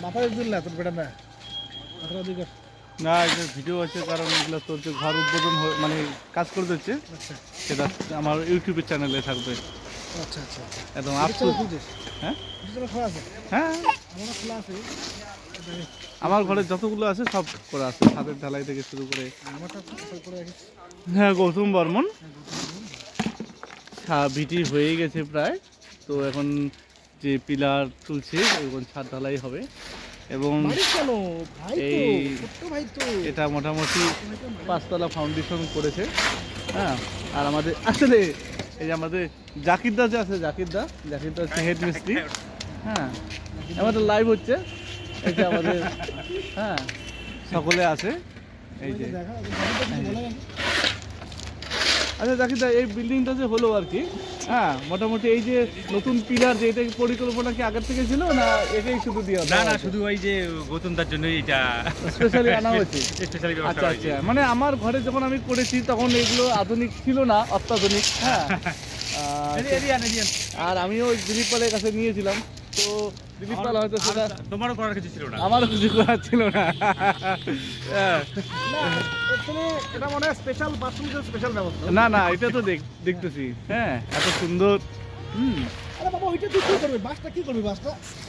বাপারের জন্য এত বেটা না না এটা ভিডিও আছে, কারণ এগুলো তোর যে ঘর উদ্বোধন মানে কাজ করে দিচ্ছে, সেটা আমার ইউটিউবের চ্যানেলে থাকবে। আচ্ছা আচ্ছা একদম হ্যাঁ হ্যাঁ আমার ঘরে যতগুলো আছে সব করা আছে, ছাদের ঢালাই থেকে শুরু করে। হ্যাঁ গৌতম বর্মন ভিটি হয়ে গেছে প্রায়, তো এখন যে পিলার তুলছে এখন ছাদ ঢালাই হবে। এবং এটা মোটামুটি 5 তলা ফাউন্ডেশন করেছে। হ্যাঁ আর আমাদের আসলে এই যে আমাদের জাকিরদা যে আছে, জাকিরদা হচ্ছে হেড মিস্ত্রি। হ্যাঁ আমাদের লাইভ হচ্ছে, এই যে আমাদের হ্যাঁ সকলে আছে এই যে। আচ্ছা জাকিরদা, এই বিল্ডিংটা যে হলো আর কি, হ্যাঁ মোটামুটি এই যে নতুন পিলার যে এটা পরিকল্পনা কি আগের থেকে ছিল না এটাই শুধু দিয়ে? না না, শুধু ওই যে গৌতমদার জন্য এটা স্পেশালি আনা হয়েছে। আচ্ছা আচ্ছা, মানে আমার ঘরে যখন আমি করেছি তখন এগুলো আধুনিক ছিল না, অত্যাধুনিক। হ্যাঁ আর আমিও ওই দিলীপ পালের কাছে নিয়েছিলাম, তো দিলীপ পাল হয়তো সেটা তোমারও করার কিছু ছিল না, আমারও কিছু করার ছিল না। না না এটা তো দেখতেছি, হ্যাঁ এত সুন্দর। আরে বাবা ওইটা তুই কি করবি? বাসটা কি করবি? বাসটা